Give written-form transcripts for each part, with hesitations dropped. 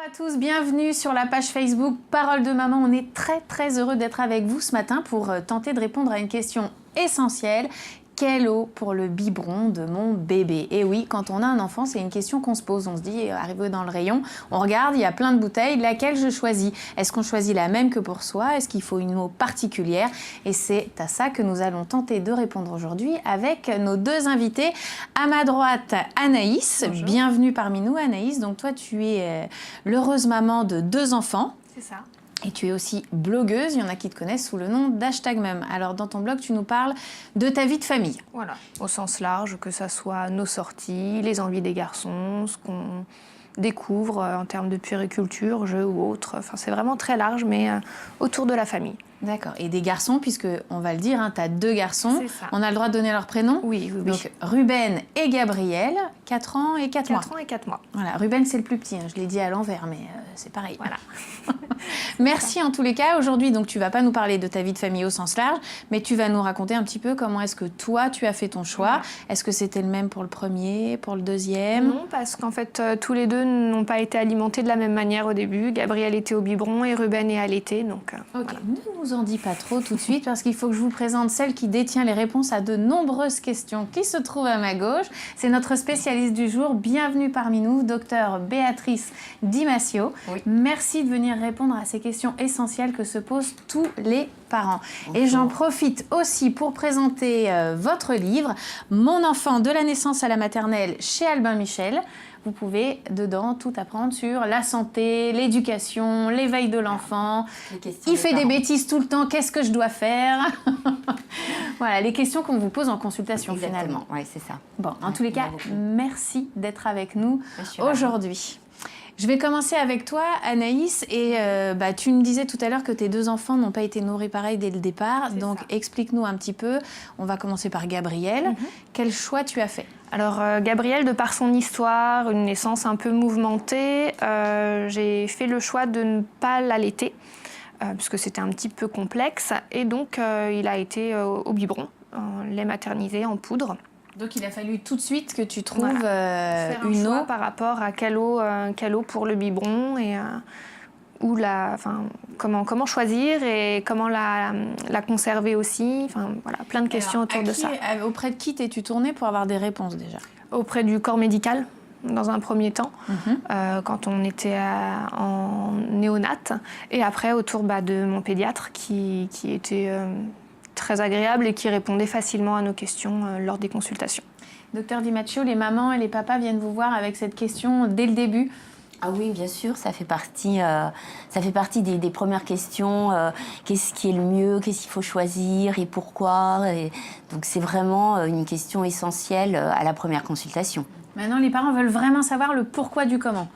à tous, bienvenue sur la page Facebook Parole de Maman. On est très heureux d'être avec vous ce matin pour tenter de répondre à une question essentielle. Quelle eau pour le biberon de mon bébé? Et oui, quand on a un enfant, c'est une question qu'on se pose. On se dit, arrivé dans le rayon, on regarde, il y a plein de bouteilles, laquelle je choisis? Est-ce qu'on choisit la même que pour soi? Est-ce qu'il faut une eau particulière? Et c'est à ça que nous allons tenter de répondre aujourd'hui avec nos deux invités. À ma droite, Anaïs. Bonjour. Bienvenue parmi nous, Anaïs. Donc toi, tu es l'heureuse maman de 2 enfants. C'est ça. Et tu es aussi blogueuse, il y en a qui te connaissent sous le nom d'HashtagMum. Alors dans ton blog, tu nous parles de ta vie de famille. Voilà, au sens large, que ça soit nos sorties, les envies des garçons, ce qu'on découvre en termes de puériculture, jeux ou autres. Enfin, c'est vraiment très large, mais autour de la famille. D'accord. Et des garçons, puisque on va le dire, hein, tu as 2 garçons. C'est ça. On a le droit de donner leur prénom? Oui. Donc Ruben et Gabriel, 4 ans et 4 mois. 4 ans et 4 mois. Voilà, Ruben c'est le plus petit, hein. Je l'ai dit à l'envers, mais c'est pareil. Voilà. Merci en tous les cas. Aujourd'hui, donc, tu vas pas nous parler de ta vie de famille au sens large, mais tu vas nous raconter un petit peu comment est-ce que toi, tu as fait ton choix. Voilà. Est-ce que c'était le même pour le premier, pour le deuxième? Non, parce qu'en fait, tous les deux n'ont pas été alimentés de la même manière au début. Gabriel était au biberon et Ruben est allaité, donc Ok, voilà. ne nous en dis pas trop tout de suite parce qu'il faut que je vous présente celle qui détient les réponses à de nombreuses questions qui se trouvent à ma gauche. C'est notre spécialiste du jour. Bienvenue parmi nous, docteur Béatrice Di Masio. Oui. Merci de venir répondre à ces questions essentielles que se posent tous les parents. Bonjour. Et j'en profite aussi pour présenter votre livre, Mon enfant de la naissance à la maternelle chez Albin Michel. Vous pouvez dedans tout apprendre sur la santé, l'éducation, l'éveil de l'enfant. Il fait des bêtises tout le temps, qu'est-ce que je dois faire? Voilà, les questions qu'on vous pose en consultation finalement. Oui, c'est ça. Bon, en tous les cas, merci d'être avec nous Je suis aujourd'hui. Je vais commencer avec toi, Anaïs, et tu me disais tout à l'heure que tes 2 enfants n'ont pas été nourris pareil dès le départ, donc ça. explique-nous un petit peu. On va commencer par Gabriel. Quel choix tu as fait? Alors, Gabriel, de par son histoire, une naissance un peu mouvementée, j'ai fait le choix de ne pas l'allaiter, puisque c'était un petit peu complexe. Et donc, il a été au biberon, en lait maternisé, en poudre. Donc il a fallu tout de suite que tu trouves Faire un une choix eau. par rapport à quelle eau pour le biberon et comment choisir et comment la conserver aussi. Enfin, voilà, plein de questions Alors, autour de ça. Auprès de qui t'es-tu tournée pour avoir des réponses déjà? Auprès du corps médical, dans un premier temps, quand on était en néonate. Et après, autour de mon pédiatre qui était très agréable et qui répondait facilement à nos questions lors des consultations. Docteur Di Masio, les mamans et les papas viennent vous voir avec cette question dès le début? Ah oui, bien sûr, ça fait partie des premières questions. Qu'est-ce qui est le mieux? Qu'est-ce qu'il faut choisir et pourquoi? Donc c'est vraiment une question essentielle à la première consultation. Maintenant, les parents veulent vraiment savoir le pourquoi du comment.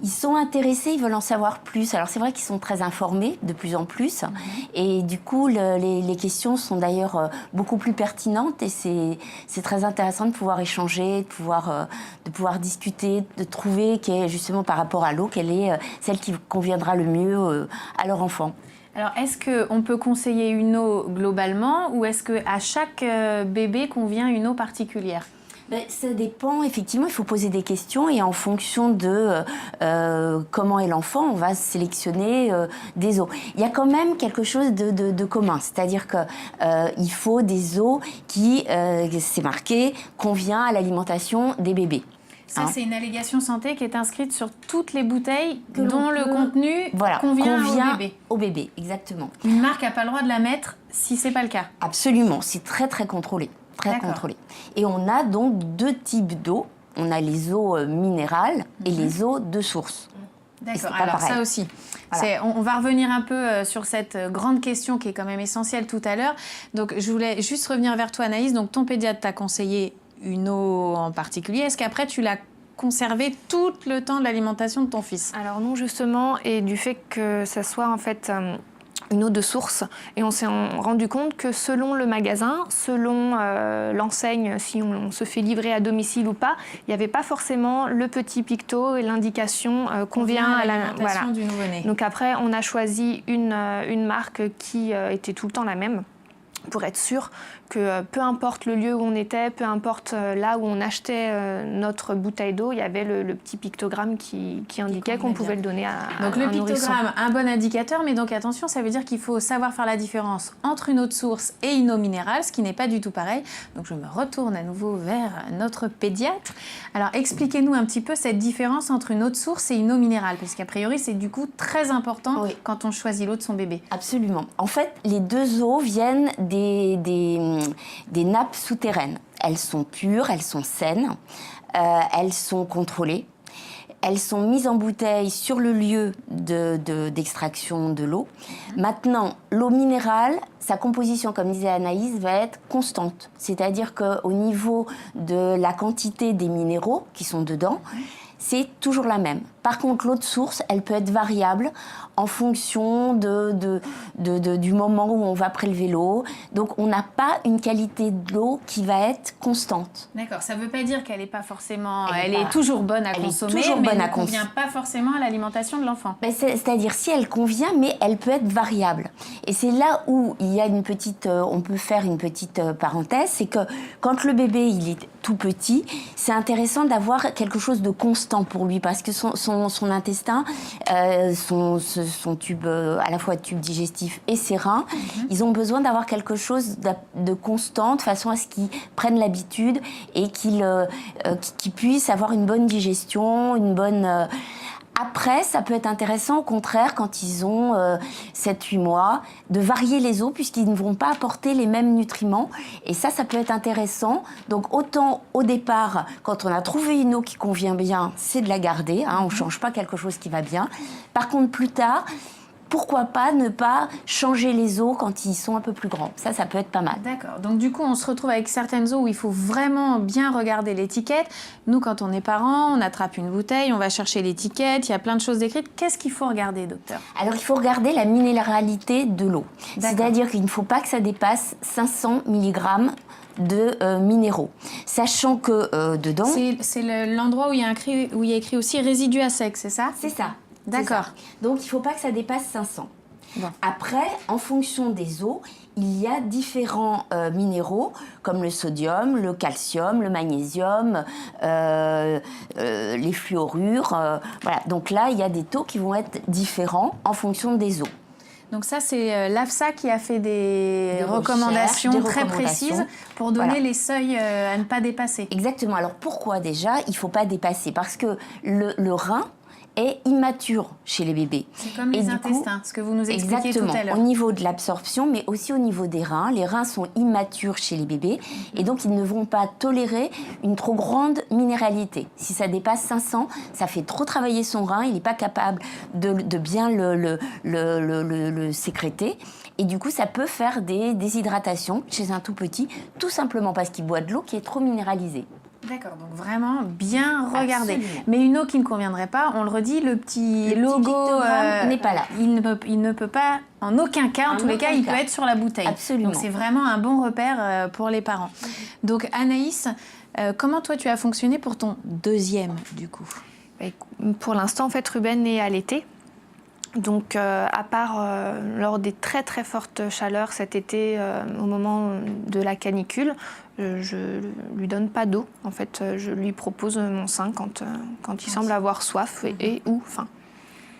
Ils sont intéressés, ils veulent en savoir plus. Alors c'est vrai qu'ils sont très informés de plus en plus. Et du coup, les questions sont d'ailleurs beaucoup plus pertinentes. Et c'est très intéressant de pouvoir échanger, de pouvoir discuter, de trouver justement par rapport à l'eau, quelle est celle qui conviendra le mieux à leur enfant. Alors, est-ce qu'on peut conseiller une eau globalement ou est-ce qu'à chaque bébé convient une eau particulière? Ça dépend, effectivement, il faut poser des questions et en fonction de comment est l'enfant, on va sélectionner des eaux. Il y a quand même quelque chose de commun, c'est-à-dire qu'il faut des eaux qui, c'est marqué, convient à l'alimentation des bébés. Ça, c'est une allégation santé qui est inscrite sur toutes les bouteilles dont le contenu convient au bébé. Exactement. Une marque n'a pas le droit de la mettre si ce n'est pas le cas. Absolument, c'est très contrôlé. Très contrôlé. Et on a donc 2 types d'eau. On a les eaux minérales et les eaux de source. D'accord, alors ça aussi. Voilà. On va revenir un peu sur cette grande question qui est quand même essentielle tout à l'heure. Donc je voulais juste revenir vers toi, Anaïs. Donc ton pédiatre t'a conseillé une eau en particulier. Est-ce qu'après tu l'as conservée tout le temps de l'alimentation de ton fils? Alors non, justement, et du fait que ça soit en fait une eau de source. Et on s'est rendu compte que selon le magasin, selon l'enseigne, si on se fait livrer à domicile ou pas, il n'y avait pas forcément le petit picto et l'indication convient à l'alimentation du nouveau-né. Donc après, on a choisi une marque qui était tout le temps la même. pour être sûr que peu importe le lieu où on était, peu importe là où on achetait notre bouteille d'eau, il y avait le petit pictogramme qui indiquait qu'on pouvait le donner à donc un le nourrisson. pictogramme, un bon indicateur, mais donc attention, ça veut dire qu'il faut savoir faire la différence entre une eau de source et une eau minérale, ce qui n'est pas du tout pareil. Donc je me retourne à nouveau vers notre pédiatre. Alors expliquez-nous un petit peu cette différence entre une eau de source et une eau minérale, parce qu'a priori c'est du coup très important quand on choisit l'eau de son bébé. Absolument. En fait, les deux eaux viennent des nappes souterraines. Elles sont pures, elles sont saines, elles sont contrôlées. Elles sont mises en bouteille sur le lieu d'extraction de l'eau. Maintenant, l'eau minérale, sa composition, comme disait Anaïs, va être constante. C'est-à-dire qu'au niveau de la quantité des minéraux qui sont dedans, c'est toujours la même. Par contre, l'eau de source, elle peut être variable en fonction du moment où on va prélever l'eau. Donc, on n'a pas une qualité de l'eau qui va être constante. D'accord, ça ne veut pas dire qu'elle n'est pas forcément... Elle est toujours bonne à consommer, mais elle ne convient pas forcément à l'alimentation de l'enfant. C'est-à-dire, si elle convient, mais elle peut être variable. Et c'est là où il y a une petite... on peut faire une petite parenthèse, c'est que quand le bébé, il est tout petit, c'est intéressant d'avoir quelque chose de constant pour lui, parce que son intestin, son tube, à la fois tube digestif et ses reins, ils ont besoin d'avoir quelque chose de constant, de façon à ce qu'ils prennent l'habitude et qu'ils puissent avoir une bonne digestion, une bonne... Après, ça peut être intéressant, au contraire, quand ils ont 7-8 mois, de varier les eaux, puisqu'ils ne vont pas apporter les mêmes nutriments. Et ça peut être intéressant. Donc, autant au départ, quand on a trouvé une eau qui convient bien, c'est de la garder. On ne change pas quelque chose qui va bien. Par contre, plus tard... Pourquoi pas ne pas changer les eaux quand ils sont un peu plus grands. Ça peut être pas mal. D'accord. Donc du coup, on se retrouve avec certaines eaux où il faut vraiment bien regarder l'étiquette. Nous, quand on est parents, on attrape une bouteille, on va chercher l'étiquette, il y a plein de choses décrites. Qu'est-ce qu'il faut regarder, docteur ? Alors, il faut regarder la minéralité de l'eau. C'est-à-dire qu'il ne faut pas que ça dépasse 500 mg de minéraux. Sachant que dedans... C'est l'endroit où il y a écrit aussi résidus à sec, c'est ça ? C'est ça. D'accord. Donc, il ne faut pas que ça dépasse 500. Bon. Après, en fonction des eaux, il y a différents minéraux, comme le sodium, le calcium, le magnésium, les fluorures. Voilà. Donc là, il y a des taux qui vont être différents en fonction des eaux. Donc ça, c'est l'AFSA qui a fait des recommandations très précises pour donner les seuils à ne pas dépasser. Exactement. Alors, pourquoi déjà il ne faut pas dépasser ? Parce que le rein est immature chez les bébés. C'est comme les intestins, ce que vous nous expliquiez tout à l'heure. Au niveau de l'absorption, mais aussi au niveau des reins. Les reins sont immatures chez les bébés et donc ils ne vont pas tolérer une trop grande minéralité. Si ça dépasse 500, ça fait trop travailler son rein, il n'est pas capable de bien le sécréter. Et du coup, ça peut faire des déshydratations chez un tout petit, tout simplement parce qu'il boit de l'eau qui est trop minéralisée. D'accord, donc vraiment bien regarder. Absolument. Mais une eau qui ne conviendrait pas, on le redit, le petit logo n'est pas là. Il ne peut pas, en aucun cas, en tous les cas, il peut être sur la bouteille. Absolument. Donc c'est vraiment un bon repère pour les parents. Donc Anaïs, comment toi tu as fonctionné pour ton deuxième du coup ? Pour l'instant, en fait, Ruben est allaité. Donc, à part lors des très très fortes chaleurs cet été, au moment de la canicule, je lui donne pas d'eau. En fait, je lui propose mon sein quand il semble avoir soif et ou faim.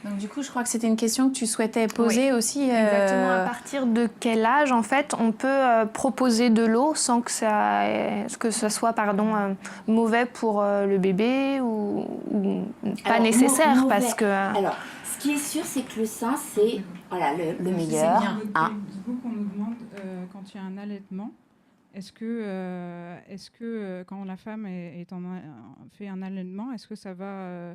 Donc du coup, je crois que c'était une question que tu souhaitais poser aussi. Exactement. À partir de quel âge, en fait, on peut proposer de l'eau sans que ça soit mauvais pour le bébé ou pas nécessaire mauvais. Parce que... Alors, ce qui est sûr, c'est que le sein, c'est le meilleur. Beaucoup qu'on nous demande quand il y a un allaitement, est-ce que quand la femme fait un allaitement, est-ce que ça va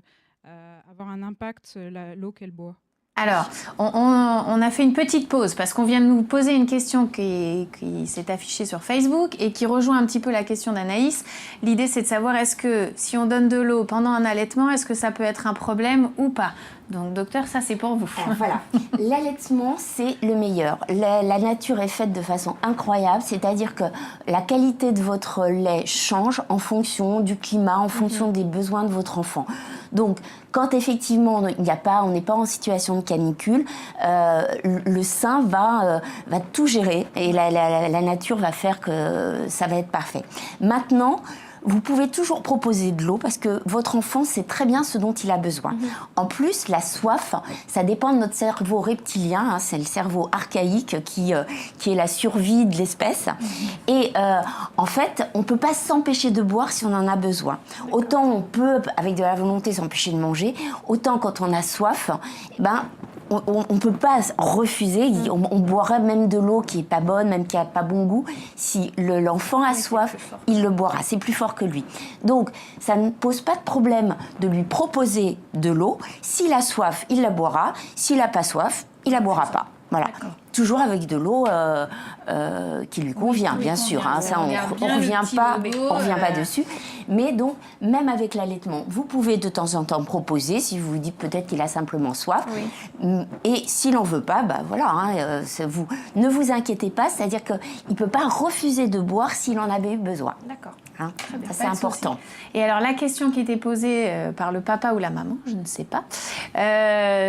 avoir un impact l'eau qu'elle boit ? Alors, on a fait une petite pause parce qu'on vient de nous poser une question qui s'est affichée sur Facebook et qui rejoint un petit peu la question d'Anaïs. L'idée, c'est de savoir est-ce que si on donne de l'eau pendant un allaitement, est-ce que ça peut être un problème ou pas ? Donc docteur, ça c'est pour vous. Alors, voilà, l'allaitement c'est le meilleur. La nature est faite de façon incroyable, c'est-à-dire que la qualité de votre lait change en fonction du climat, en fonction des besoins de votre enfant. Donc quand effectivement on n'est pas en situation de canicule, le sein va tout gérer et la nature va faire que ça va être parfait. Maintenant, vous pouvez toujours proposer de l'eau parce que votre enfant sait très bien ce dont il a besoin. En plus, la soif, ça dépend de notre cerveau reptilien, hein, c'est le cerveau archaïque qui est la survie de l'espèce. Et en fait, on ne peut pas s'empêcher de boire si on en a besoin. Autant on peut, avec de la volonté, s'empêcher de manger, autant quand on a soif, on ne peut pas refuser, on boirait même de l'eau qui n'est pas bonne, même qui n'a pas bon goût. Si l'enfant a soif, il le boira, c'est plus fort que lui. Donc, ça ne pose pas de problème de lui proposer de l'eau. S'il a soif, il la boira. S'il n'a pas soif, il la boira pas. Voilà. Toujours avec de l'eau qui lui convient, bien sûr. Hein. Ça, on ne revient pas dessus. Mais donc, même avec l'allaitement, vous pouvez de temps en temps proposer, si vous vous dites peut-être qu'il a simplement soif. Oui. Et s'il n'en veut pas, voilà, hein, ne vous inquiétez pas, c'est-à-dire qu'il ne peut pas refuser de boire s'il en avait besoin. D'accord. Hein, ça, c'est important. Et alors, la question qui était posée par le papa ou la maman, je ne sais pas,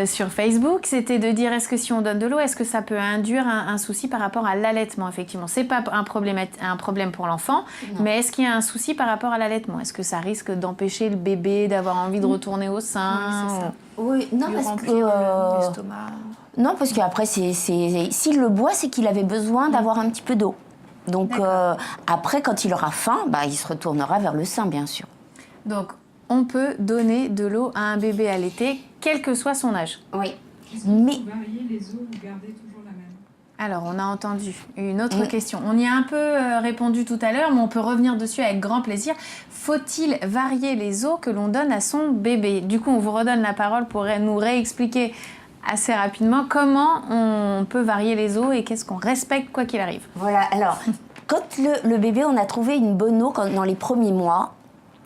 sur Facebook, c'était de dire est-ce que si on donne de l'eau, est-ce que ça peut induire un souci par rapport à l'allaitement, effectivement. C'est pas un problème pour l'enfant, mais est-ce qu'il y a un souci par rapport à l'allaitement? Est-ce que ça risque d'empêcher le bébé d'avoir envie de retourner au sein? Oui, c'est ça. Oui, non, parce que... l'estomac. Non, parce qu'après, s'il le boit, c'est qu'il avait besoin d'avoir un petit peu d'eau. Donc après, quand il aura faim, il se retournera vers le sein, bien sûr. Donc, on peut donner de l'eau à un bébé allaité, quel que soit son âge. Oui. Mais varier les eaux, vous gardez toujours la même. Alors, on a entendu une autre question. On y a un peu répondu tout à l'heure, mais on peut revenir dessus avec grand plaisir. Faut-il varier les eaux que l'on donne à son bébé? Du coup, on vous redonne la parole pour nous réexpliquer assez rapidement comment on peut varier les eaux et qu'est-ce qu'on respecte quoi qu'il arrive. Voilà, alors, quand le bébé, on a trouvé une bonne eau dans les premiers mois,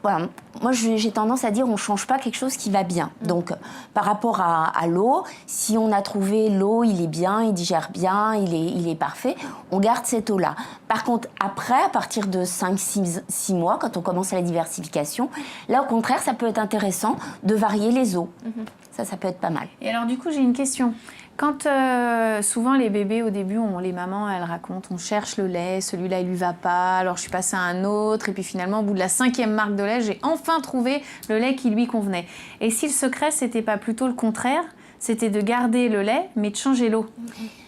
voilà, moi j'ai tendance à dire on ne change pas quelque chose qui va bien. Donc par rapport à l'eau, si on a trouvé l'eau, il est bien, il digère bien, il est parfait, on garde cette eau-là. Par contre, après, à partir de 5-6 mois, quand on commence à la diversification, là au contraire, ça peut être intéressant de varier les eaux. Ça peut être pas mal. Et alors du coup, j'ai une question. Quand souvent les bébés au début, les mamans elles racontent, on cherche le lait, celui-là il lui va pas, alors je suis passée à un autre et puis finalement au bout de la 5e marque de lait, j'ai enfin trouvé le lait qui lui convenait. Et si le secret c'était pas plutôt le contraire, c'était de garder le lait mais de changer l'eau?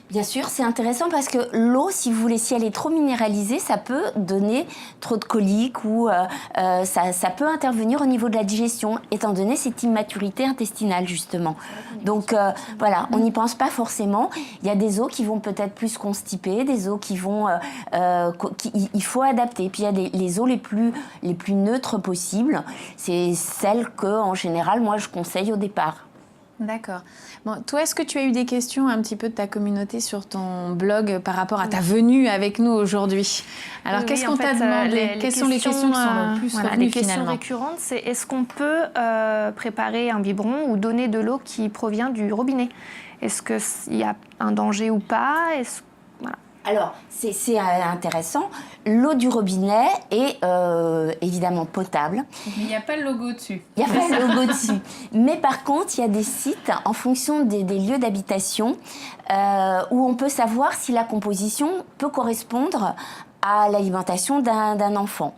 Bien sûr, c'est intéressant parce que l'eau, si elle est trop minéralisée, ça peut donner trop de coliques ou ça peut intervenir au niveau de la digestion, étant donné cette immaturité intestinale, justement. Donc voilà, on n'y pense pas forcément. Il y a des eaux qui vont peut-être plus constiper, des eaux qui vont... il faut adapter. Puis il y a les eaux les plus neutres possibles. C'est celles que, en général, moi, je conseille au départ. D'accord. Bon, toi, est-ce que tu as eu des questions un petit peu de ta communauté sur ton blog par rapport à ta venue avec nous aujourd'hui? Alors, qu'est-ce qu'on t'a demandé? Quelles sont les questions qui sont le plus revenues, les questions finalement récurrentes, c'est est-ce qu'on peut préparer un biberon ou donner de l'eau qui provient du robinet? Est-ce qu'il y a un danger ou pas? Voilà. Alors, c'est intéressant. L'eau du robinet est évidemment potable. Mais il n'y a pas le logo dessus. Il n'y a pas le logo dessus. Mais par contre, il y a des sites, en fonction des lieux d'habitation, où on peut savoir si la composition peut correspondre à l'alimentation d'un enfant.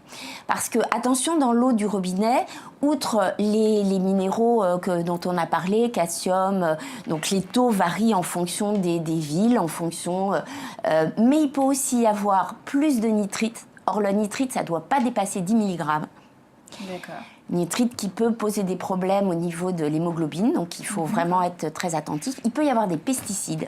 Parce que, attention, dans l'eau du robinet, outre les minéraux dont on a parlé, calcium, donc les taux varient en fonction des villes, en fonction... mais il peut aussi y avoir plus de nitrite. Or, le nitrite, ça ne doit pas dépasser 10 mg. D'accord. Nitrite qui peut poser des problèmes au niveau de l'hémoglobine, donc il faut vraiment être très attentif. Il peut y avoir des pesticides.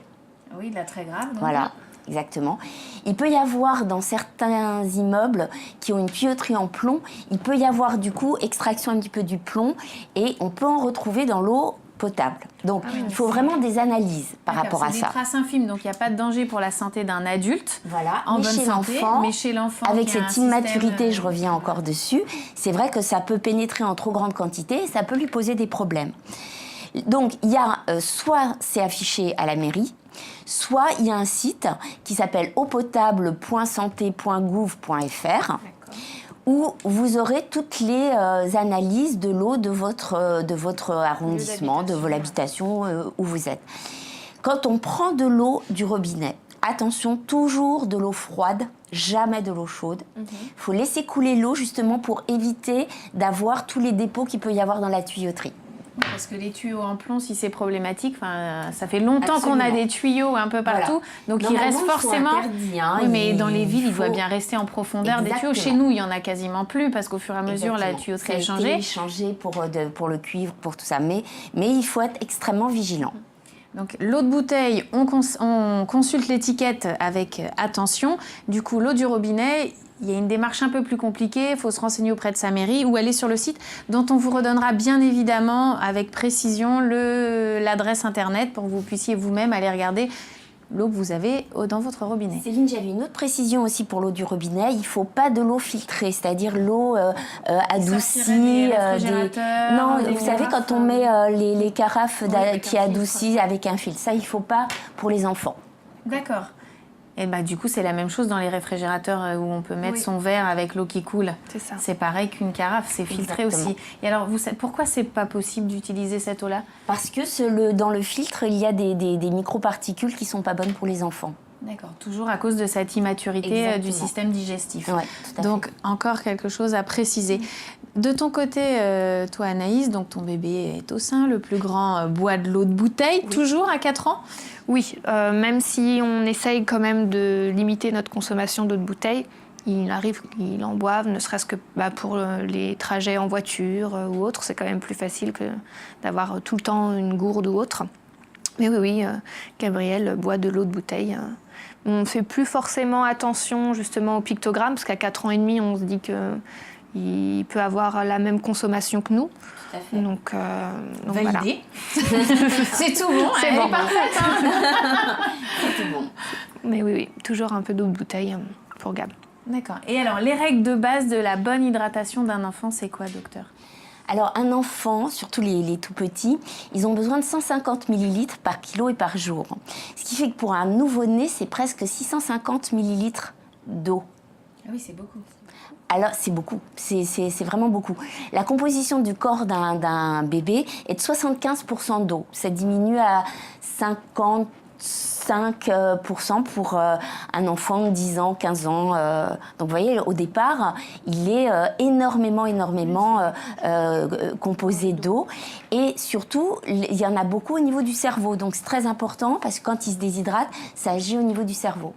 Oui, là, très grave. Donc. Voilà. Exactement. Il peut y avoir dans certains immeubles qui ont une tuyauterie en plomb, il peut y avoir du coup extraction un petit peu du plomb et on peut en retrouver dans l'eau potable. Donc il faut vraiment des analyses par rapport à ça. C'est des traces infimes, donc il n'y a pas de danger pour la santé d'un adulte en bonne santé, mais chez l'enfant avec cette immaturité, je reviens encore dessus, c'est vrai que ça peut pénétrer en trop grande quantité et ça peut lui poser des problèmes. Donc, il y a soit c'est affiché à la mairie, soit il y a un site qui s'appelle eaupotable.santé.gouv.fr où vous aurez toutes les analyses de l'eau de votre arrondissement, de l'habitation où vous êtes. Quand on prend de l'eau du robinet, attention, toujours de l'eau froide, jamais de l'eau chaude. Il faut laisser couler l'eau justement pour éviter d'avoir tous les dépôts qu'il peut y avoir dans la tuyauterie. Parce que les tuyaux en plomb, si c'est problématique, ça fait longtemps qu'on a des tuyaux un peu partout, donc il reste forcément. Interdits, hein, oui, mais dans les villes, il doit bien rester en profondeur des tuyaux. Chez nous, il y en a quasiment plus parce qu'au fur et à mesure, la tuyauterie est changée. Ça a été changé pour le cuivre, pour tout ça, mais il faut être extrêmement vigilant. Donc l'eau de bouteille, on consulte l'étiquette avec attention. Du coup, l'eau du robinet, il y a une démarche un peu plus compliquée. Il faut se renseigner auprès de sa mairie ou aller sur le site dont on vous redonnera bien évidemment avec précision l'adresse internet pour que vous puissiez vous-même aller regarder l'eau que vous avez dans votre robinet. Céline, j'avais une autre précision aussi pour l'eau du robinet. Il ne faut pas de l'eau filtrée, c'est-à-dire l'eau adoucie. Non, vous savez, quand on met les carafes qui adoucissent avec un filtre, ça, il ne faut pas pour les enfants. D'accord. Et du coup, c'est la même chose dans les réfrigérateurs où on peut mettre son verre avec l'eau qui coule. C'est ça. C'est pareil qu'une carafe, c'est filtré aussi. Et alors, pourquoi c'est pas possible d'utiliser cette eau-là? Parce que dans le filtre, il y a des microparticules qui sont pas bonnes pour les enfants. D'accord, toujours à cause de cette immaturité du système digestif. Ouais, tout à fait. Donc, encore quelque chose à préciser. De ton côté, toi Anaïs, donc ton bébé est au sein, le plus grand boit de l'eau de bouteille, toujours à 4 ans? Oui, même si on essaye quand même de limiter notre consommation d'eau de bouteille, il arrive qu'il en boive, ne serait-ce que pour les trajets en voiture ou autre. C'est quand même plus facile que d'avoir tout le temps une gourde ou autre. Mais oui, Gabriel boit de l'eau de bouteille. On ne fait plus forcément attention justement au pictogramme, parce qu'à 4 ans et demi, on se dit qu'il peut avoir la même consommation que nous. Tout à fait. Donc validé. Voilà. C'est tout bon, C'est elle bon. est parfaite. C'est bon. Mais oui, toujours un peu d'eau de bouteille pour Gab. D'accord. Et alors, les règles de base de la bonne hydratation d'un enfant, c'est quoi, docteur? Alors, un enfant, surtout les tout petits, ils ont besoin de 150 ml par kilo et par jour. Ce qui fait que pour un nouveau-né, c'est presque 650 ml d'eau. Ah oui, c'est beaucoup. Alors, c'est beaucoup, c'est vraiment beaucoup. La composition du corps d'un bébé est de 75% d'eau. Ça diminue à 55% pour un enfant de 10 ans, 15 ans. Donc, vous voyez, au départ, il est énormément composé d'eau. Et surtout, il y en a beaucoup au niveau du cerveau. Donc, c'est très important parce que quand il se déshydrate, ça agit au niveau du cerveau.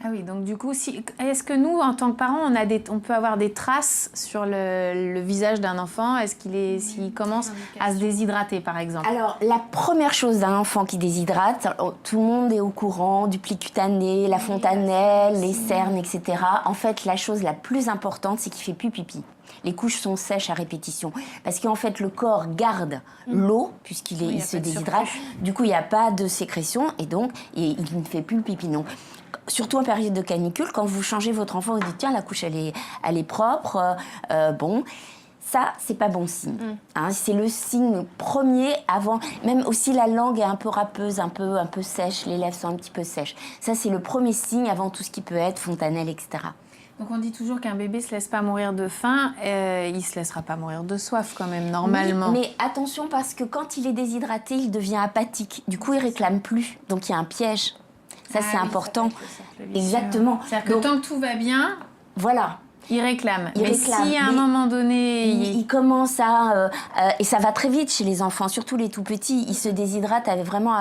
Ah oui, donc du coup, est-ce que nous, en tant que parents, on peut avoir des traces sur le visage d'un enfant? Est-ce s'il commence à se déshydrater, par exemple? Alors, la première chose d'un enfant qui déshydrate, tout le monde est au courant du pli cutané, la fontanelle, les cernes, etc. En fait, la chose la plus importante, c'est qu'il ne fait plus pipi. Les couches sont sèches à répétition. Parce qu'en fait, le corps garde l'eau, puisqu'il se déshydrate. Du coup, il n'y a pas de sécrétion, et donc, il ne fait plus le pipi. Donc, surtout en période de canicule, quand vous changez votre enfant, vous dites tiens, la couche elle est propre, bon, ça c'est pas bon signe. Hein, c'est le signe premier avant, même aussi la langue est un peu râpeuse, un peu sèche, les lèvres sont un petit peu sèches. Ça c'est le premier signe avant tout ce qui peut être fontanelle, etc. Donc on dit toujours qu'un bébé se laisse pas mourir de faim, il se laissera pas mourir de soif quand même normalement. Oui, mais attention parce que quand il est déshydraté, il devient apathique. Du coup, il réclame plus. Donc il y a un piège. Ça, c'est important. Exactement. C'est-à-dire que tant que tout va bien, voilà. Il réclame. Mais si à un moment donné... Il commence à... et ça va très vite chez les enfants, surtout les tout petits. Ils se déshydratent vraiment...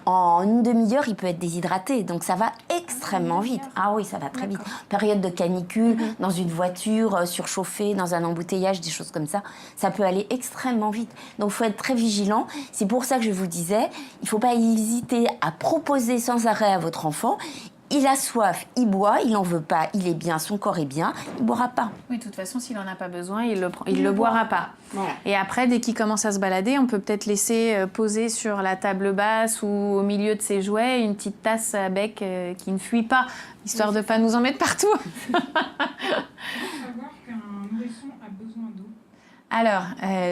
en une demi-heure, il peut être déshydraté. Donc ça va extrêmement vite. Ah oui, ça va très vite. Période de canicule, dans une voiture surchauffée, dans un embouteillage, des choses comme ça. Ça peut aller extrêmement vite. Donc il faut être très vigilant. C'est pour ça que je vous disais, il ne faut pas hésiter à proposer sans arrêt à votre enfant. Il a soif, il boit, il n'en veut pas, il est bien, son corps est bien, il ne boira pas. Oui, de toute façon, s'il n'en a pas besoin, il le boira pas. Voilà. Et après, dès qu'il commence à se balader, on peut peut-être laisser poser sur la table basse ou au milieu de ses jouets une petite tasse à bec qui ne fuit pas, histoire de ne pas nous en mettre partout. Il faut savoir qu'un nourrisson a besoin d'eau. Alors,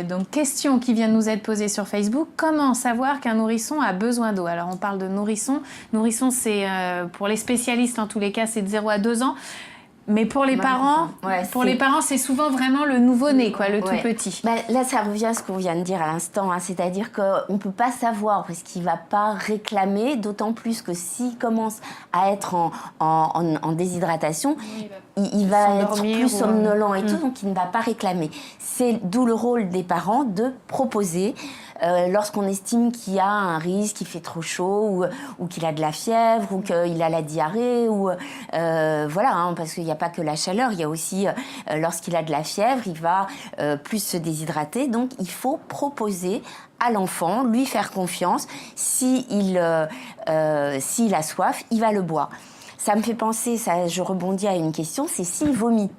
donc question qui vient de nous être posée sur Facebook. Comment savoir qu'un nourrisson a besoin d'eau? Alors, on parle de nourrisson. Nourrisson, c'est pour les spécialistes, en tous les cas, c'est de 0 à 2 ans. Mais pour les parents, c'est souvent vraiment le nouveau-né, quoi, le tout petit. Bah, là, ça revient à ce qu'on vient de dire à l'instant, hein, c'est-à-dire qu'on ne peut pas savoir parce qu'il ne va pas réclamer, d'autant plus que s'il commence à être en déshydratation, il va être plus somnolent et tout, donc il ne va pas réclamer. C'est d'où le rôle des parents de proposer. Lorsqu'on estime qu'il y a un risque, qu'il fait trop chaud, ou qu'il a de la fièvre, ou qu'il a la diarrhée, ou voilà, hein, parce qu'il n'y a pas que la chaleur, il y a aussi lorsqu'il a de la fièvre, il va plus se déshydrater. Donc il faut proposer à l'enfant, lui faire confiance. S'il a soif, il va le boire. Ça me fait penser, je rebondis à une question, c'est s'il vomit.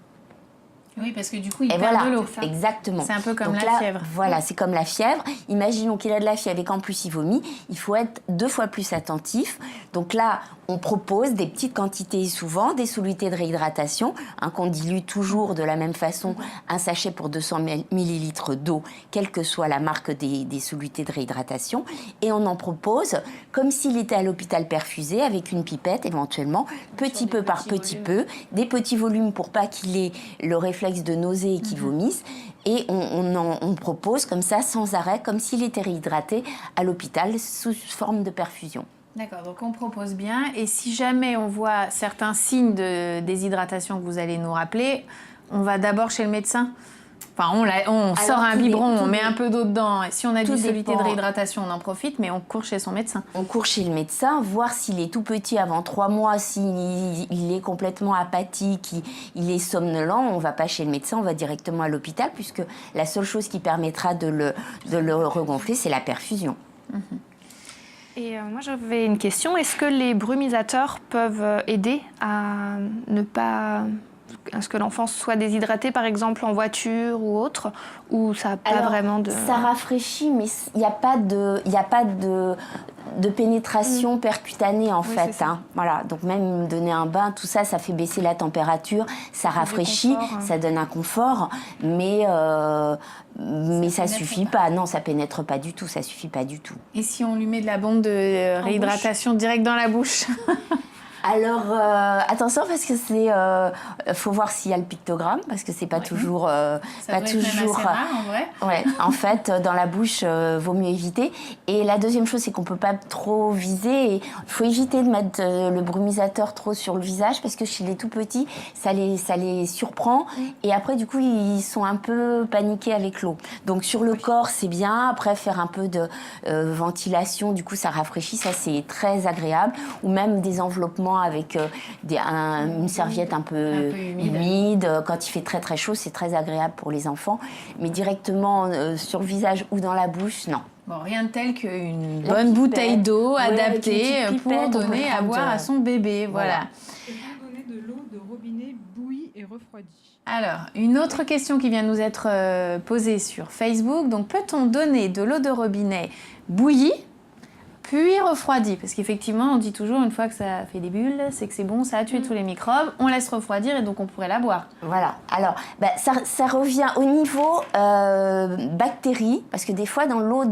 Oui, parce que du coup, il perd de l'eau. Exactement. C'est un peu comme la fièvre. Voilà, c'est comme la fièvre. Imaginons qu'il a de la fièvre et qu'en plus il vomit. Il faut être 2 fois plus attentif. Donc là, on propose des petites quantités, souvent des solutés de réhydratation, hein, qu'on dilue toujours de la même façon, un sachet pour 200 millilitres d'eau, quelle que soit la marque des solutés de réhydratation. Et on en propose comme s'il était à l'hôpital perfusé, avec une pipette éventuellement, petit peu par petit peu, des petits volumes pour pas qu'il ait le réflexe de nausée et qu'il vomisse. Et on propose comme ça, sans arrêt, comme s'il était réhydraté à l'hôpital sous forme de perfusion. D'accord, donc on propose bien. Et si jamais on voit certains signes de déshydratation que vous allez nous rappeler, on va d'abord chez le médecin. Enfin, on sort un biberon, on met un peu d'eau dedans. Et si on a des solutés de réhydratation, on en profite, mais on court chez son médecin. On court chez le médecin, voir s'il est tout petit avant 3 mois, s'il est complètement apathique, il est somnolent. On ne va pas chez le médecin, on va directement à l'hôpital, puisque la seule chose qui permettra de le regonfler, c'est la perfusion. Et moi, j'avais une question. Est-ce que les brumisateurs peuvent aider à ne pas... à ce que l'enfant soit déshydraté, par exemple, en voiture ou autre, ou ça n'a pas vraiment de... Ça rafraîchit, mais il n'y a pas de pénétration percutanée, en fait. Hein. Voilà. Donc même donner un bain, tout ça, ça fait baisser la température, ça rafraîchit, ça donne un confort, mais ça suffit pas. Non, ça pénètre pas du tout, ça suffit pas du tout. Et si on lui met de la bombe de réhydratation direct dans la bouche? Alors, attention, parce que faut voir s'il y a le pictogramme, parce que c'est pas toujours... ça pas toujours même assez rare, en vrai. Ouais, en fait, dans la bouche, vaut mieux éviter. Et la deuxième chose, c'est qu'on peut pas trop viser. Il faut éviter de mettre le brumisateur trop sur le visage, parce que chez les tout petits, ça les surprend. Et après, du coup, ils sont un peu paniqués avec l'eau. Donc, sur le corps, c'est bien. Après, faire un peu de ventilation, du coup, ça rafraîchit. Ça, c'est très agréable. Ou même des enveloppements avec une serviette un peu humide. Quand il fait très très chaud, c'est très agréable pour les enfants. Mais directement sur le visage ou dans la bouche, non. Bon, rien de tel qu'une bonne bouteille d'eau adaptée pour donner à boire à son bébé. Voilà. Peut-on donner de l'eau de robinet bouillie et refroidie? Alors, une autre question qui vient de nous être posée sur Facebook. Donc, peut-on donner de l'eau de robinet bouillie puis refroidi, parce qu'effectivement, on dit toujours, une fois que ça fait des bulles, c'est que c'est bon, ça a tué tous les microbes, on laisse refroidir et donc on pourrait la boire. Voilà. Alors, ça revient au niveau bactéries, parce que des fois, dans l'eau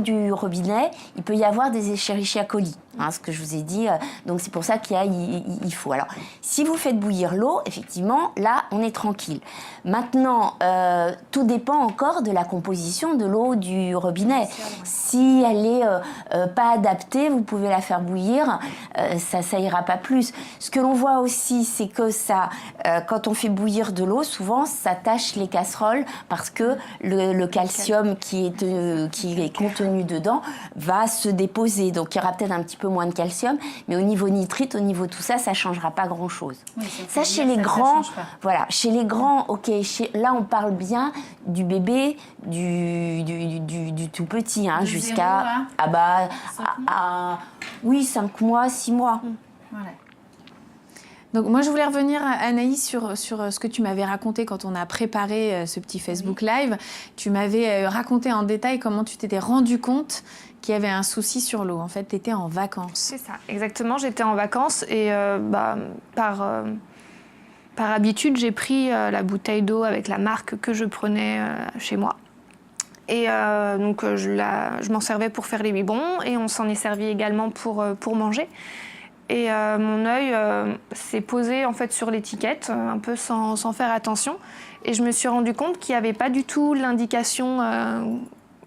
du robinet, il peut y avoir des Escherichia coli. Hein, ce que je vous ai dit, donc c'est pour ça il faut. Alors, si vous faites bouillir l'eau, effectivement, là, on est tranquille. Maintenant, tout dépend encore de la composition de l'eau du robinet. Si elle est pas adaptée, vous pouvez la faire bouillir, ça ira pas plus. Ce que l'on voit aussi, c'est que ça, quand on fait bouillir de l'eau, souvent, ça tache les casseroles parce que le calcium qui est contenu dedans va se déposer. Donc, il y aura peut-être un petit peu moins de calcium, mais au niveau nitrite, au niveau tout ça, ça changera pas grand-chose. Oui, ça, chez les grands, voilà, chez les grands, ok, là, on parle bien du bébé, du tout petit, hein, jusqu'à 5 mois, 6 mois. Voilà. Donc moi, je voulais revenir, Anaïs, sur ce que tu m'avais raconté quand on a préparé ce petit Facebook Live. Tu m'avais raconté en détail comment tu t'étais rendu compte qu'il y avait un souci sur l'eau. En fait, tu étais en vacances. C'est ça, exactement. J'étais en vacances et Par habitude, j'ai pris la bouteille d'eau avec la marque que je prenais chez moi. Et donc, je m'en servais pour faire les biberons et on s'en est servi également pour manger. Et mon œil s'est posé en fait sur l'étiquette, un peu sans faire attention. Et je me suis rendu compte qu'il n'y avait pas du tout l'indication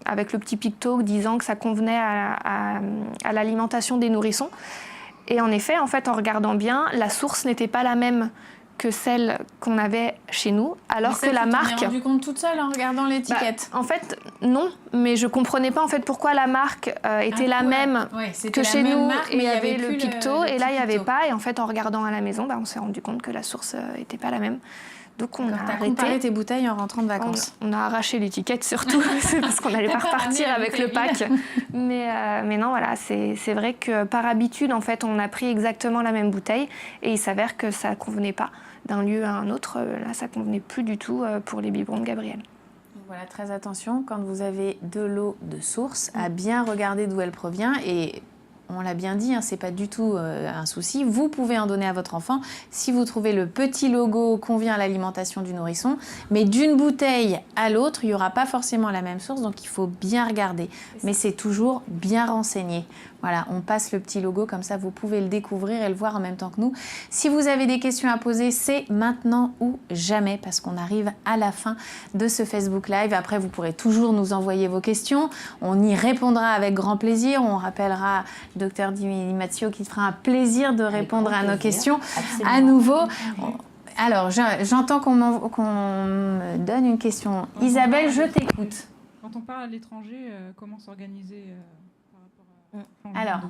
avec le petit picto disant que ça convenait à l'alimentation des nourrissons. Et en effet, en regardant bien, la source n'était pas la même que celle qu'on avait chez nous, alors que la marque... Tu t'es rendu compte toute seule en regardant l'étiquette? En fait, non, mais je comprenais pas en fait pourquoi la marque était la même que chez nous, et il y avait le picto, et là il n'y avait pas. Et en fait, en regardant à la maison, on s'est rendu compte que la source n'était pas la même. Donc on a arrêté. Comparé tes bouteilles en rentrant de vacances. On a arraché l'étiquette surtout, parce qu'on n'allait pas repartir avec le pack. Mais non, voilà, c'est vrai que par habitude, en fait, on a pris exactement la même bouteille et il s'avère que ça ne convenait pas d'un lieu à un autre. Là, ça ne convenait plus du tout pour les biberons de Gabriel. Voilà, très attention, quand vous avez de l'eau de source, à bien regarder d'où elle provient. Et on l'a bien dit, c'est pas du tout un souci. Vous pouvez en donner à votre enfant si vous trouvez le petit logo convient à l'alimentation du nourrisson. Mais d'une bouteille à l'autre, il n'y aura pas forcément la même source, donc il faut bien regarder. Mais c'est toujours bien renseigné. Voilà, on passe le petit logo, comme ça vous pouvez le découvrir et le voir en même temps que nous. Si vous avez des questions à poser, c'est maintenant ou jamais, parce qu'on arrive à la fin de ce Facebook Live. Après, vous pourrez toujours nous envoyer vos questions. On y répondra avec grand plaisir. On rappellera Dr Di Marzio qui fera un plaisir de répondre à nos questions. Absolument. À nouveau. Alors, j'entends qu'on me donne une question. Isabelle, je t'écoute. Quand on part à l'étranger, comment s'organiser Alors,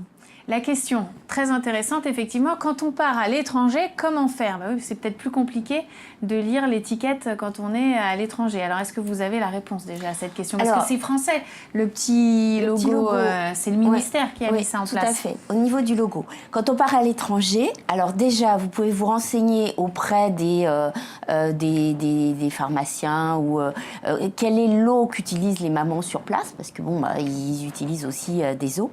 la question très intéressante, effectivement, quand on part à l'étranger, comment faire? Oui, c'est peut-être plus compliqué de lire l'étiquette quand on est à l'étranger. Alors, est-ce que vous avez la réponse déjà à cette question? Parce que c'est français, le petit logo. C'est le ministère qui a mis ça en place. Tout à fait. Au niveau du logo, quand on part à l'étranger, alors déjà, vous pouvez vous renseigner auprès des pharmaciens ou quelle est l'eau qu'utilisent les mamans sur place, parce que ils utilisent aussi des eaux.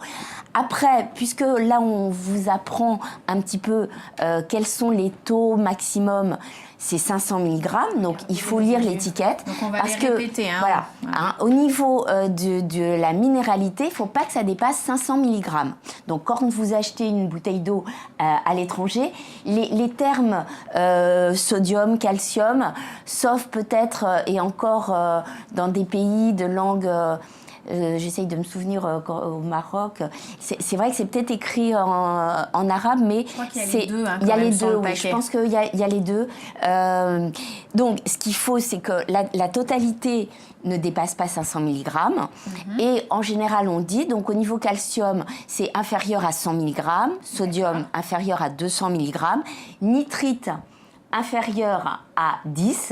Après, puisque là, on vous apprend un petit peu quels sont les taux maximum, c'est 500 mg, donc il faut lire l'étiquette. Donc on va les répéter. Voilà. Au niveau de la minéralité, il ne faut pas que ça dépasse 500 mg. Donc quand vous achetez une bouteille d'eau à l'étranger, les termes sodium, calcium, sauf peut-être et encore dans des pays de langue... j'essaye de me souvenir au Maroc. C'est vrai que c'est peut-être écrit en arabe, mais je crois qu'il y a les deux. Il y a les deux, oui. Je pense qu'il y a les deux. Donc, ce qu'il faut, c'est que la totalité ne dépasse pas 500 mg. Et en général, on dit, donc au niveau calcium, c'est inférieur à 100 mg, sodium inférieur à 200 mg, nitrite inférieur à 10,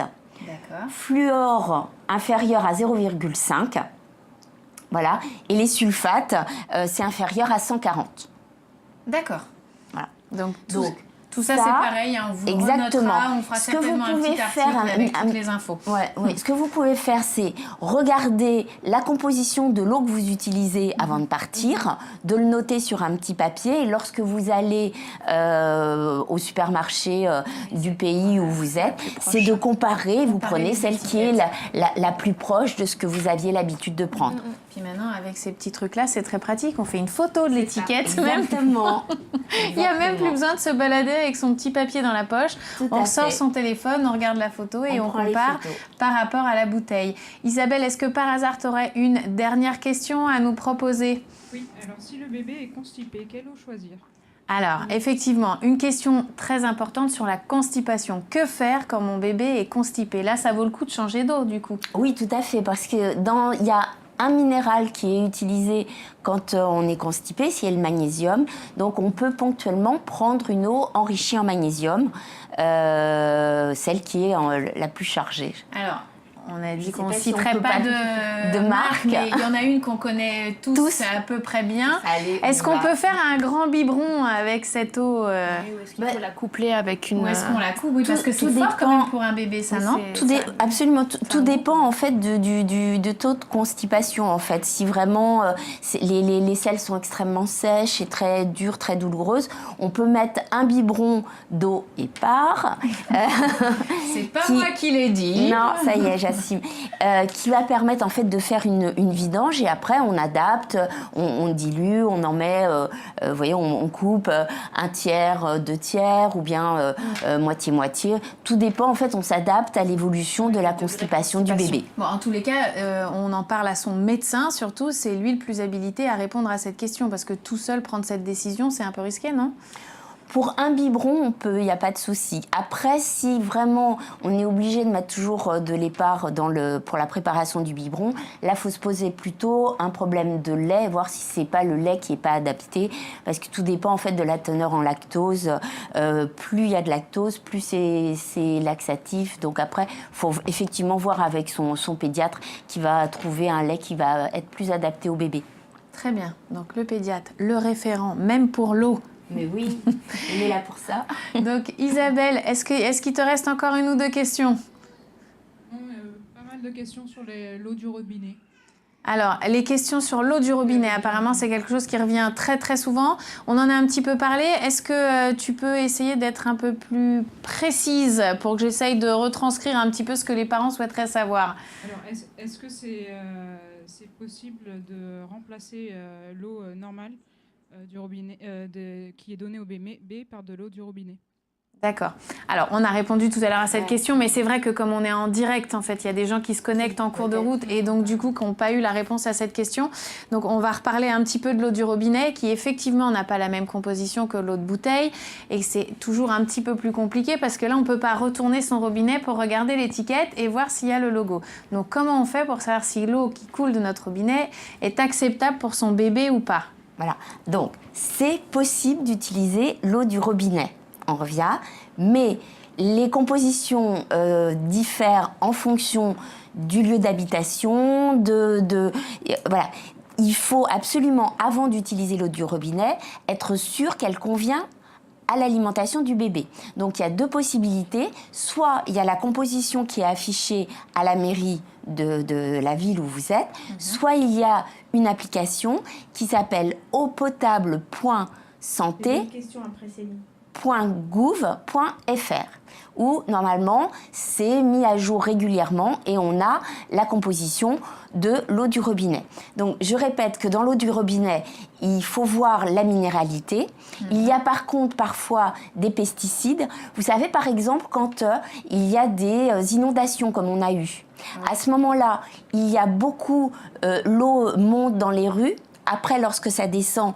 fluor inférieur à 0,5. Voilà. Et les sulfates, c'est inférieur à 140. D'accord. Voilà. Donc tout ça, c'est pareil. On vous renotera, on fera certainement un petit article avec toutes les infos. Oui. Ce que vous pouvez faire, c'est regarder la composition de l'eau que vous utilisez avant de partir, de le noter sur un petit papier. Et lorsque vous allez au supermarché du pays où vous êtes, c'est de comparer. Vous prenez celle qui est la plus proche de ce que vous aviez l'habitude de prendre. Puis maintenant, avec ces petits trucs-là, c'est très pratique. On fait une photo de l'étiquette. Exactement. Il n'y a même plus besoin de se balader avec son petit papier dans la poche. On sort son téléphone, on regarde la photo et on compare par rapport à la bouteille. Isabelle, est-ce que par hasard, tu aurais une dernière question à nous proposer? Oui, alors si le bébé est constipé, quelle eau choisir? Alors, effectivement, une question très importante sur la constipation. Que faire quand mon bébé est constipé? Là, ça vaut le coup de changer d'eau, du coup. Oui, tout à fait, parce que il y a un minéral qui est utilisé quand on est constipé, c'est le magnésium. Donc, on peut ponctuellement prendre une eau enrichie en magnésium, celle qui est la plus chargée. Alors, On a dit sais qu'on ne pas si on citerait peut pas pas de marque, mais il y en a une qu'on connaît tous à peu près bien. Allez, Est-ce qu'on peut faire un grand biberon avec cette eau Ou est-ce qu'il faut la coupler avec une... Ou est-ce qu'on la coupe? Oui, parce que c'est tout fort quand dépend. même pour un bébé, ça, Oui, non? Absolument, tout dépend en fait de taux de constipation en fait. Si vraiment les selles sont extrêmement sèches et très dures, très douloureuses, on peut mettre un biberon d'eau épars. C'est pas moi qui l'ai dit. Non, ça y est, j'assume. Qui va permettre en fait de faire une vidange et après on adapte, on dilue, on en met, vous voyez, on coupe un tiers, 2 tiers ou bien moitié-moitié. Tout dépend, en fait, on s'adapte à l'évolution de la constipation du bébé. Bon, en tous les cas, on en parle à son médecin, surtout, c'est lui le plus habilité à répondre à cette question parce que tout seul prendre cette décision, c'est un peu risqué, non? Pour un biberon, on peut, il n'y a pas de souci. Après, si vraiment on est obligé de mettre toujours de l'épars pour la préparation du biberon, là, il faut se poser plutôt un problème de lait, voir si c'est pas le lait qui n'est pas adapté, parce que tout dépend en fait de la teneur en lactose. Plus il y a de lactose, plus c'est laxatif. Donc après, il faut effectivement voir avec son pédiatre qui va trouver un lait qui va être plus adapté au bébé. Très bien. Donc le pédiatre, le référent, même pour l'eau. Mais oui, il est là pour ça. Donc Isabelle, est-ce qu'il te reste encore une ou deux questions? Pas mal de questions sur l'eau du robinet. Alors, les questions sur l'eau du robinet, apparemment, c'est quelque chose qui revient très très souvent. On en a un petit peu parlé. Est-ce que tu peux essayer d'être un peu plus précise pour que j'essaye de retranscrire un petit peu ce que les parents souhaiteraient savoir? Alors, est-ce que c'est possible de remplacer l'eau normale du robinet qui est donnée au bébé par de l'eau du robinet? D'accord. Alors, on a répondu tout à l'heure à cette question, mais c'est vrai que comme on est en direct, en fait, il y a des gens qui se connectent en cours de route et donc du coup qui n'ont pas eu la réponse à cette question. Donc, on va reparler un petit peu de l'eau du robinet qui effectivement n'a pas la même composition que l'eau de bouteille et c'est toujours un petit peu plus compliqué parce que là, on ne peut pas retourner son robinet pour regarder l'étiquette et voir s'il y a le logo. Donc, comment on fait pour savoir si l'eau qui coule de notre robinet est acceptable pour son bébé ou pas? Voilà, donc c'est possible d'utiliser l'eau du robinet, on revient, mais les compositions diffèrent en fonction du lieu d'habitation, voilà. Il faut absolument, avant d'utiliser l'eau du robinet, être sûr qu'elle convient à l'alimentation du bébé. Donc il y a deux possibilités, soit il y a la composition qui est affichée à la mairie de la ville où vous êtes, soit il y a une application qui s'appelle eaupotable.santé.gouv.fr où normalement c'est mis à jour régulièrement et on a la composition de l'eau du robinet. Donc je répète que dans l'eau du robinet, il faut voir la minéralité. Il y a par contre parfois des pesticides. Vous savez par exemple quand il y a des inondations comme on a eu. À ce moment-là, il y a beaucoup, l'eau monte dans les rues. Après, lorsque ça descend,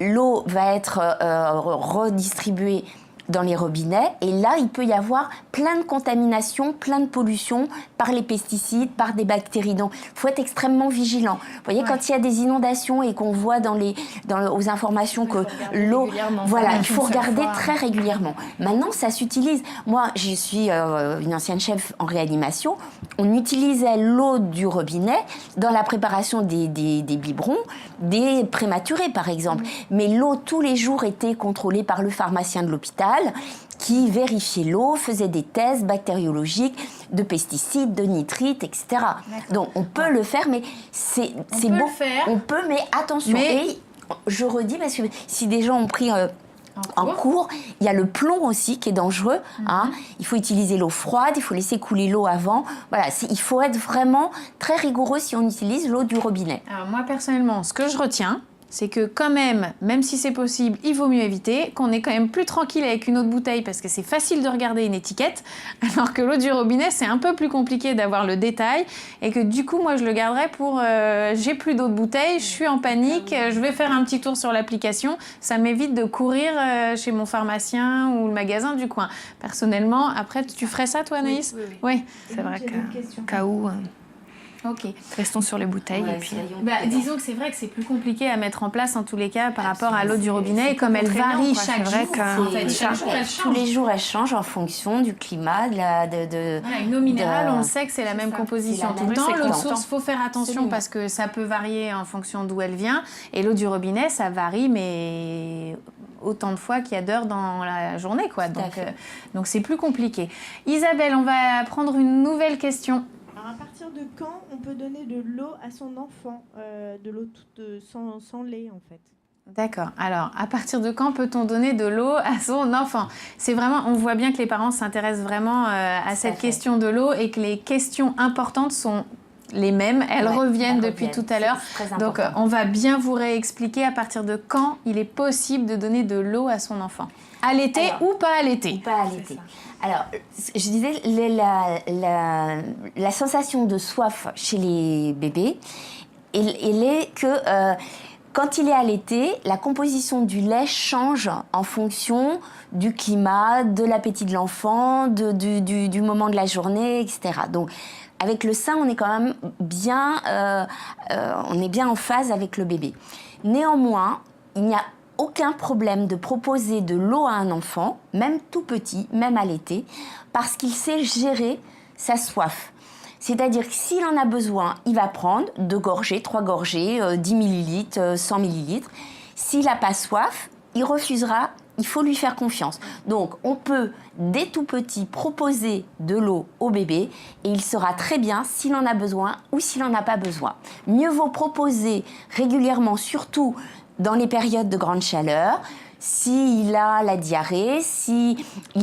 l'eau va être redistribuée dans les robinets et là il peut y avoir plein de contaminations, plein de pollutions par les pesticides, par des bactéries. Donc il faut être extrêmement vigilant. Vous voyez, quand il y a des inondations et qu'on voit aux informations que l'eau, voilà, il faut regarder très régulièrement. Maintenant ça s'utilise. Moi je suis une ancienne chef en réanimation, on utilisait l'eau du robinet dans la préparation des biberons, des prématurés par exemple. Mais l'eau tous les jours était contrôlée par le pharmacien de l'hôpital qui vérifiait l'eau, faisait des tests bactériologiques de pesticides, de nitrites, etc. Donc on peut le faire, mais c'est bon. On peut, mais attention. Mais... Et je redis, parce que si des gens ont pris en cours, il y a le plomb aussi qui est dangereux. Hein. Il faut utiliser l'eau froide, il faut laisser couler l'eau avant. Voilà, il faut être vraiment très rigoureux si on utilise l'eau du robinet. Alors moi personnellement, ce que je retiens, c'est que quand même si c'est possible, il vaut mieux éviter, qu'on est quand même plus tranquille avec une eau de bouteille parce que c'est facile de regarder une étiquette, alors que l'eau du robinet, c'est un peu plus compliqué d'avoir le détail et que du coup, moi, je le garderais pour j'ai plus d'eau de bouteille, je suis en panique, je vais faire un petit tour sur l'application, ça m'évite de courir chez mon pharmacien ou le magasin du coin. Personnellement, après, tu ferais ça, toi, Anaïs? Oui. Oui. C'est vrai que cas où... Ok. Restons sur les bouteilles. Ouais, et puis... Disons que c'est vrai que c'est plus compliqué à mettre en place en tous les cas par rapport à l'eau du robinet. Et comme elle varie chaque C'est vrai jour, que- en fait, chaque jour, elle Tous change. les jours, elle change en fonction du climat, Voilà, une eau minérale, on le sait que c'est la même ça. composition C'est tout la le même, temps. c'est L'eau de constant. source, faut faire attention Absolument. parce que ça peut varier en fonction d'où elle vient. Et l'eau du robinet, ça varie, mais autant de fois qu'il y a d'heures dans la journée, quoi. Tout à Donc, fait. donc c'est plus compliqué. Isabelle, on va prendre une nouvelle question. Alors, à partir de quand on peut donner de l'eau à son enfant, de l'eau sans lait en fait? D'accord. Alors, à partir de quand peut-on donner de l'eau à son enfant? C'est vraiment, on voit bien que les parents s'intéressent vraiment à cette fait. question de l'eau et que les questions importantes sont les mêmes. Elles Ouais, reviennent elles depuis reviennent. tout à l'heure. C'est très Donc, important. on va bien vous réexpliquer à partir de quand il est possible de donner de l'eau à son enfant. À l'été Alors, ou pas à l'été? Pas allaiter. Alors, je disais, la sensation de soif chez les bébés, elle est que quand il est allaité, la composition du lait change en fonction du climat, de l'appétit de l'enfant, du moment de la journée, etc. Donc, avec le sein, on est quand même bien, on est bien en phase avec le bébé. Néanmoins, il n'y a aucun problème de proposer de l'eau à un enfant, même tout petit, même allaité, parce qu'il sait gérer sa soif. C'est-à-dire que s'il en a besoin, il va prendre 2 gorgées, 3 gorgées, 10 millilitres, 100 millilitres. S'il n'a pas soif, il refusera, il faut lui faire confiance. Donc on peut, dès tout petit, proposer de l'eau au bébé et il saura très bien s'il en a besoin ou s'il n'en a pas besoin. Mieux vaut proposer régulièrement, surtout dans les périodes de grande chaleur, s'il a la diarrhée, s'il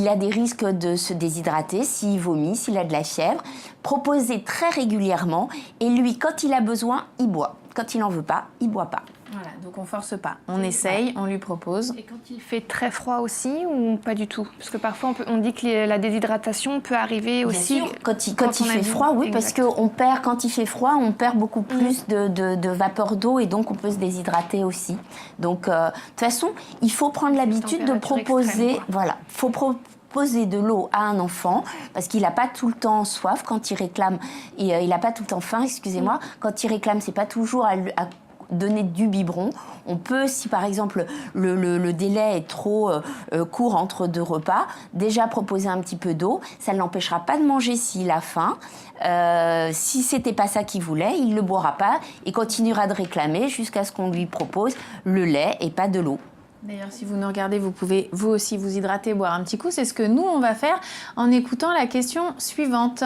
a des risques de se déshydrater, s'il vomit, s'il a de la fièvre, proposer très régulièrement et lui, quand il a besoin, il boit. Quand il n'en veut pas, il boit pas. Voilà, donc on force pas. On essaye, on lui propose. Et quand il fait très froid aussi ou pas du tout? Parce que parfois on dit que la déshydratation peut arriver aussi. Bien sûr, quand il on fait a dit- froid, oui, parce Exact. qu'on perd, quand il fait froid, on perd beaucoup plus de vapeur d'eau et donc on peut se déshydrater aussi. Donc, de toute façon, il faut prendre l'habitude de température proposer, extrême, quoi. voilà, faut proposer de l'eau à un enfant parce qu'il n'a pas tout le temps soif quand il réclame, et il n'a pas tout le temps faim, excusez-moi, quand il réclame, c'est pas toujours à donner du biberon. On peut, si par exemple le délai est trop court entre 2 repas, déjà proposer un petit peu d'eau. Ça ne l'empêchera pas de manger s'il a faim. Si c'était pas ça qu'il voulait, il ne le boira pas et continuera de réclamer jusqu'à ce qu'on lui propose le lait et pas de l'eau. D'ailleurs, si vous nous regardez, vous pouvez vous aussi vous hydrater, boire un petit coup. C'est ce que nous, on va faire en écoutant la question suivante.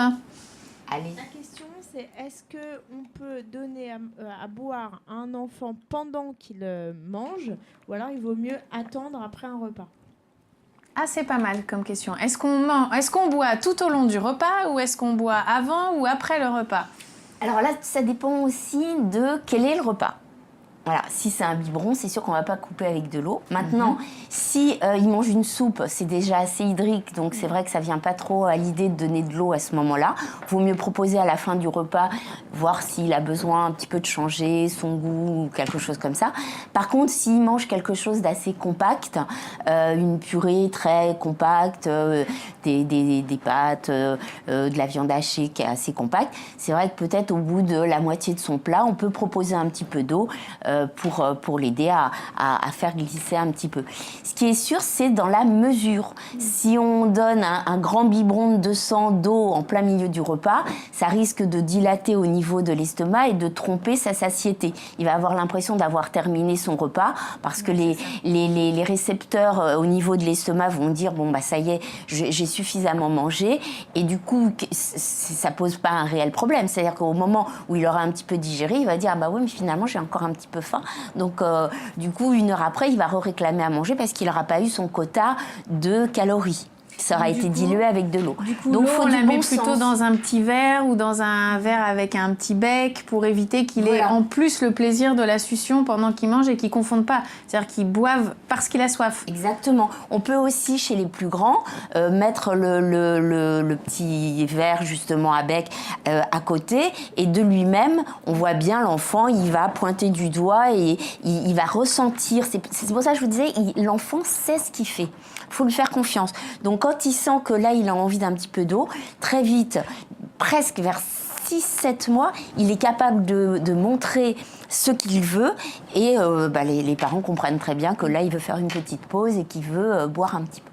Allez. La question c'est est-ce qu'on peut donner à boire à un enfant pendant qu'il mange ou alors il vaut mieux attendre après un repas? Ah, c'est pas mal comme question. Est-ce qu'on boit tout au long du repas ou est-ce qu'on boit avant ou après le repas? Alors là, ça dépend aussi de quel est le repas. Voilà, si c'est un biberon, c'est sûr qu'on ne va pas couper avec de l'eau. Maintenant, si il mange une soupe, c'est déjà assez hydrique, donc c'est vrai que ça ne vient pas trop à l'idée de donner de l'eau à ce moment-là. Il vaut mieux proposer à la fin du repas, voir s'il a besoin un petit peu de changer son goût ou quelque chose comme ça. Par contre, s'il mange quelque chose d'assez compact, une purée très compacte, des pâtes, de la viande hachée qui est assez compacte, c'est vrai que peut-être au bout de la moitié de son plat, on peut proposer un petit peu d'eau pour l'aider à faire glisser un petit peu. Ce qui est sûr, c'est dans la mesure. Si on donne un grand biberon de 200 d'eau en plein milieu du repas, ça risque de dilater au niveau de l'estomac et de tromper sa satiété. Il va avoir l'impression d'avoir terminé son repas parce que les récepteurs au niveau de l'estomac vont dire bon bah ça y est, j'ai suffisamment mangé et du coup ça pose pas un réel problème. C'est-à-dire qu'au moment où il aura un petit peu digéré, il va dire ah bah oui mais finalement j'ai encore un petit peu faim. Donc du coup 1 heure après il va réclamer à manger parce qu'il n'aura pas eu son quota de calories. Ça aura été dilué avec de l'eau. Du coup, donc l'eau, faut on du la bon met plutôt sens. dans un petit verre ou dans un verre avec un petit bec pour éviter qu'il ait Voilà. en plus le plaisir de la succion pendant qu'il mange et qu'il ne confonde pas. C'est-à-dire qu'il boive parce qu'il a soif. Exactement. On peut aussi, chez les plus grands, mettre le petit verre justement à bec à côté et de lui-même, on voit bien l'enfant, il va pointer du doigt et il va ressentir. C'est pour ça que je vous disais, l'enfant sait ce qu'il fait. Il faut lui faire confiance. Donc quand il sent que là, il a envie d'un petit peu d'eau, très vite, presque vers 6-7 mois, il est capable de montrer ce qu'il veut et les parents comprennent très bien que là, il veut faire une petite pause et qu'il veut boire un petit peu.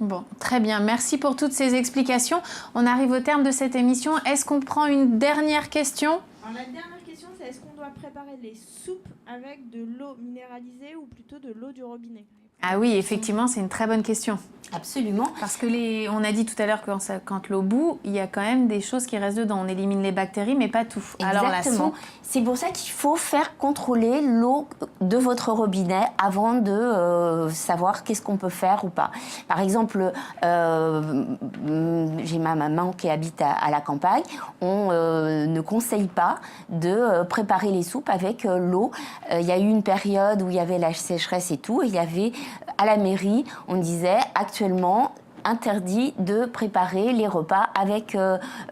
Bon, très bien. Merci pour toutes ces explications. On arrive au terme de cette émission. Est-ce qu'on prend une dernière question ? Alors, la dernière question, c'est est-ce qu'on doit préparer les soupes avec de l'eau minéralisée ou plutôt de l'eau du robinet? Ah oui, effectivement, c'est une très bonne question. Absolument. Parce que on a dit tout à l'heure que quand l'eau bout, il y a quand même des choses qui restent dedans. On élimine les bactéries, mais pas tout. Exactement. Alors la soupe, c'est pour ça qu'il faut faire contrôler l'eau de votre robinet avant de savoir qu'est-ce qu'on peut faire ou pas. Par exemple, j'ai ma maman qui habite à la campagne. On ne conseille pas de préparer les soupes avec l'eau. Il y a eu une période où il y avait la sécheresse et tout. Et il y avait à la mairie, on disait actuellement interdit de préparer les repas avec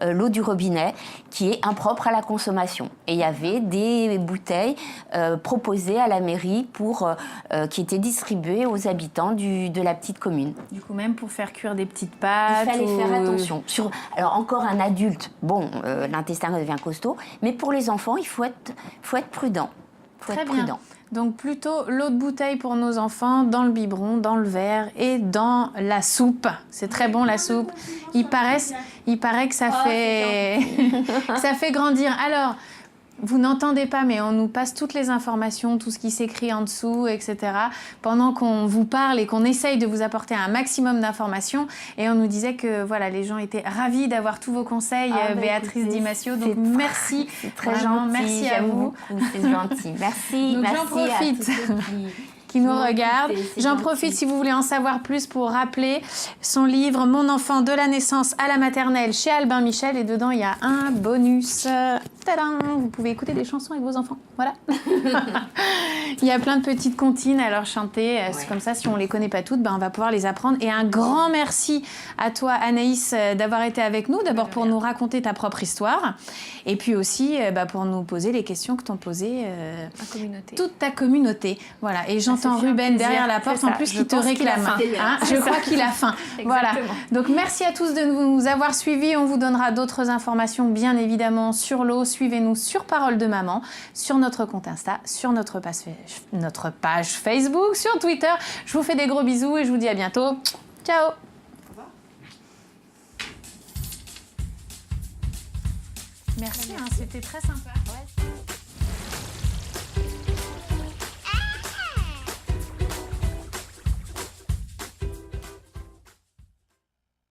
l'eau du robinet qui est impropre à la consommation. Et il y avait des bouteilles proposées à la mairie qui étaient distribuées aux habitants de la petite commune. du coup, même pour faire cuire des petites pâtes. Il fallait faire attention. Alors encore un adulte, l'intestin devient costaud, mais pour les enfants, il faut être prudent. Très bien. Donc plutôt l'eau de bouteille pour nos enfants, dans le biberon, dans le verre et dans la soupe. C'est très bon la soupe. Il paraît que ça fait grandir. Alors, vous n'entendez pas, mais on nous passe toutes les informations, tout ce qui s'écrit en dessous, etc. Pendant qu'on vous parle et qu'on essaye de vous apporter un maximum d'informations. Et on nous disait que voilà, les gens étaient ravis d'avoir tous vos conseils, Béatrice Di Massio. Donc merci, c'est très vraiment, gentil. merci à vous. C'est gentil. Merci. Donc, merci j'en profite. à tous ceux qui nous regarde. c'est J'en gentil. profite si vous voulez en savoir plus pour rappeler son livre « Mon enfant de la naissance à la maternelle » chez Albin Michel. Et dedans, il y a un bonus. Tadam! Vous pouvez écouter des chansons avec vos enfants. Voilà. Il y a plein de petites comptines à leur chanter. C'est comme ça, si on ne les connaît pas toutes, on va pouvoir les apprendre. Et un grand merci à toi, Anaïs, d'avoir été avec nous. D'abord pour nous raconter ta propre histoire. Et puis aussi pour nous poser les questions que t'ont posées toute ta communauté. Voilà. Et j'entends Ruben derrière la porte en plus qui te réclame. Je crois qu'il a faim. Voilà. Donc merci à tous de nous avoir suivis. On vous donnera d'autres informations bien évidemment sur l'eau. Suivez-nous sur Parole de Maman, sur notre compte Insta, sur notre page Facebook, sur Twitter. Je vous fais des gros bisous et je vous dis à bientôt. Ciao. Merci, c'était très sympa.